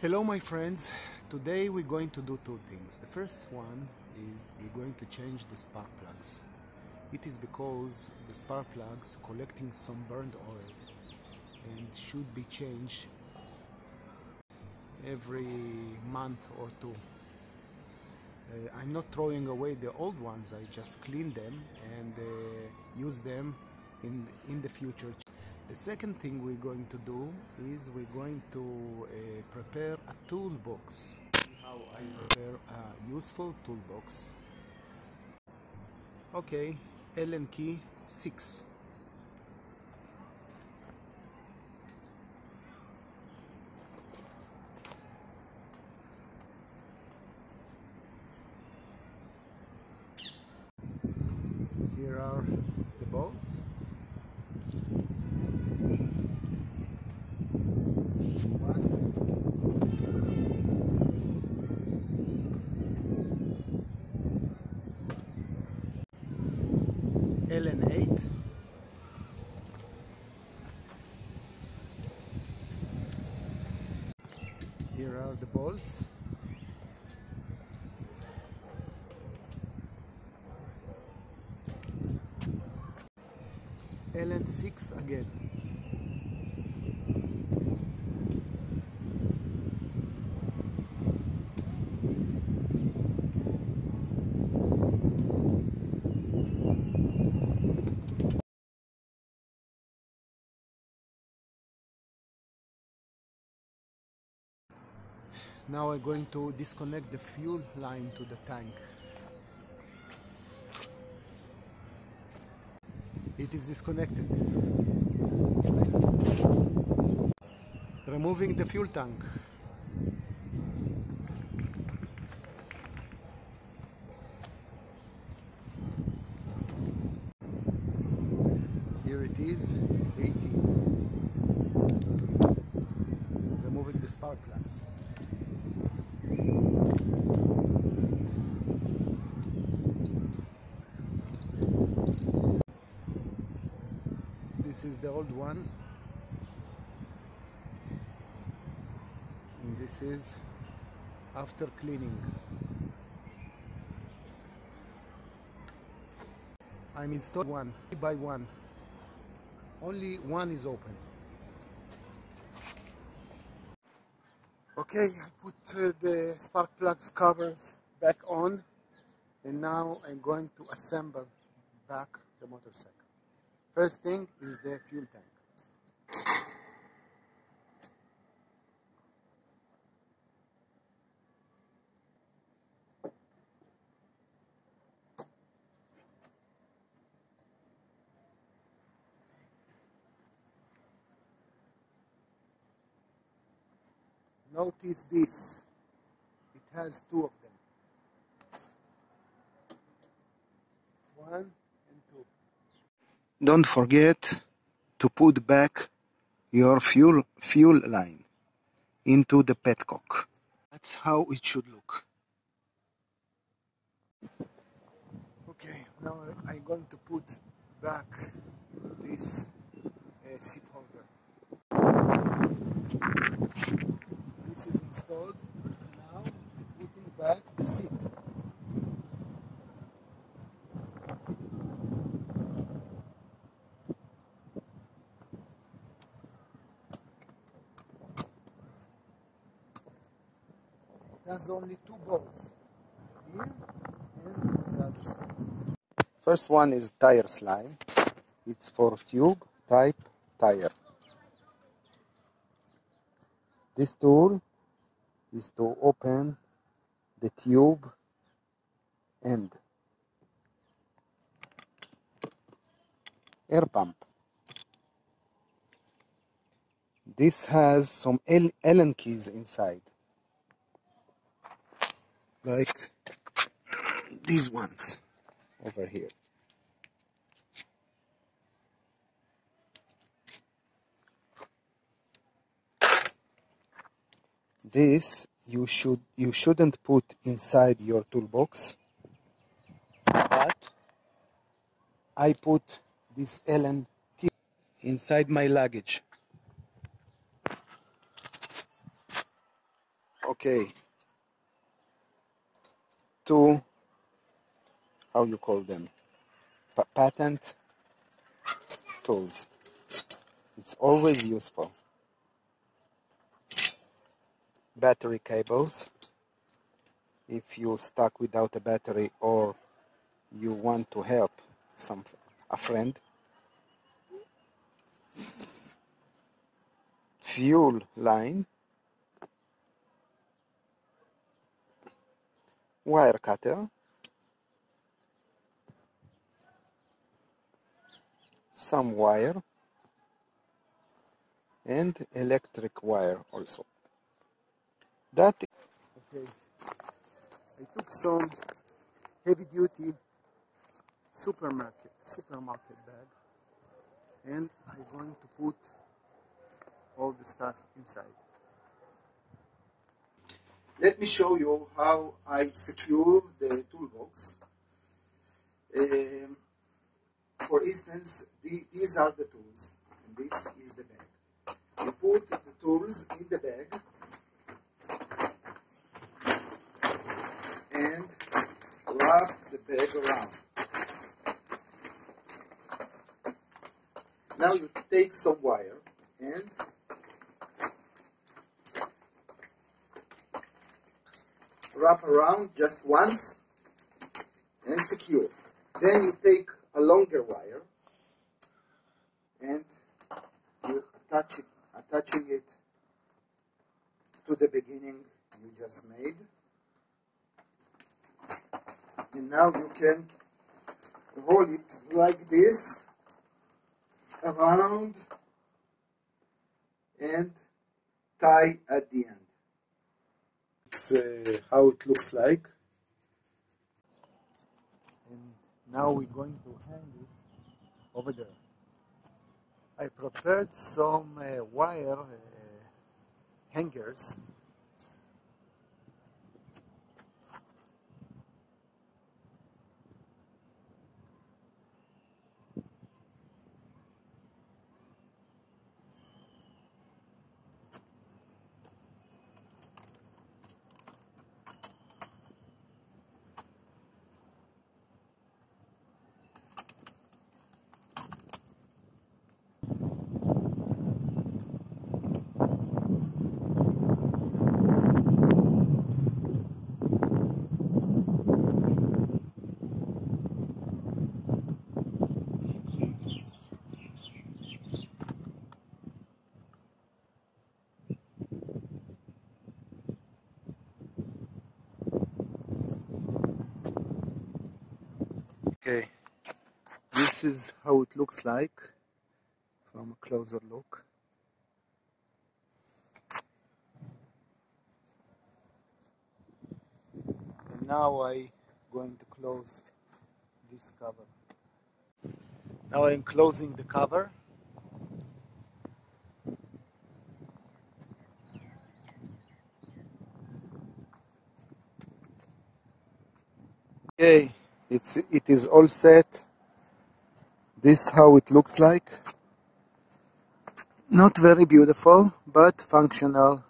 Hello my friends, today we're going to do two things. The first one is we're going to change the spark plugs. It is because the spark plugs collecting some burned oil and should be changed every month or two. I'm not throwing away the old ones, I just clean them and use them in the future. The second thing we're going to do is we're going to prepare a toolbox. How I prepare a useful toolbox. Okay, Allen key 6. Here are the bolts. Allen 8. Here are the bolts. Allen 6 again. Now I'm going to disconnect the fuel line to the tank. It is disconnected. Removing the fuel tank. Here it is, 18. Removing the spark plugs. This is the old one, and this is after cleaning. I'm installing one by one. Only one is open. Okay, I put the spark plugs covers back on, and now I'm going to assemble back the motorcycle. First thing is the fuel tank. Notice this, it has two of them. 1 and 2. Don't forget to put back your fuel line into the petcock. That's how it should look. Okay, now I'm going to put back this seat holder. This is installed. Now putting back the seat. It has only two bolts, here and on the other side. First one is tire slide. It's for tube type tire. This tool is to open the tube end. Air pump. This has some Allen keys inside, like these ones over here. This you shouldn't put inside your toolbox, but I put this Allen key inside my luggage. Okay, two, how you call them, patent tools. It's always useful. Battery cables. If you're stuck without a battery or you want to help a friend. Fuel line. Wire cutter. Some wire. And electric wire also. Okay. I took some heavy duty supermarket bag, and I'm going to put all the stuff inside. Let me show you how I secure the toolbox. For instance, these are the tools, and this is the bag. You put the tools in the bag and wrap the bag around. Now you take some wire and wrap around just once and secure. Then you take a longer wire and you attaching it to the beginning you just made. And now you can roll it like this around and tie at the end. It's how it looks like. And now we're going to hang it over there. I prepared some wire hangers. Okay, this is how it looks like from a closer look. And now I'm going to close this cover. Now I'm closing the cover. Okay, it is all set. This is how it looks like. Not very beautiful, but functional.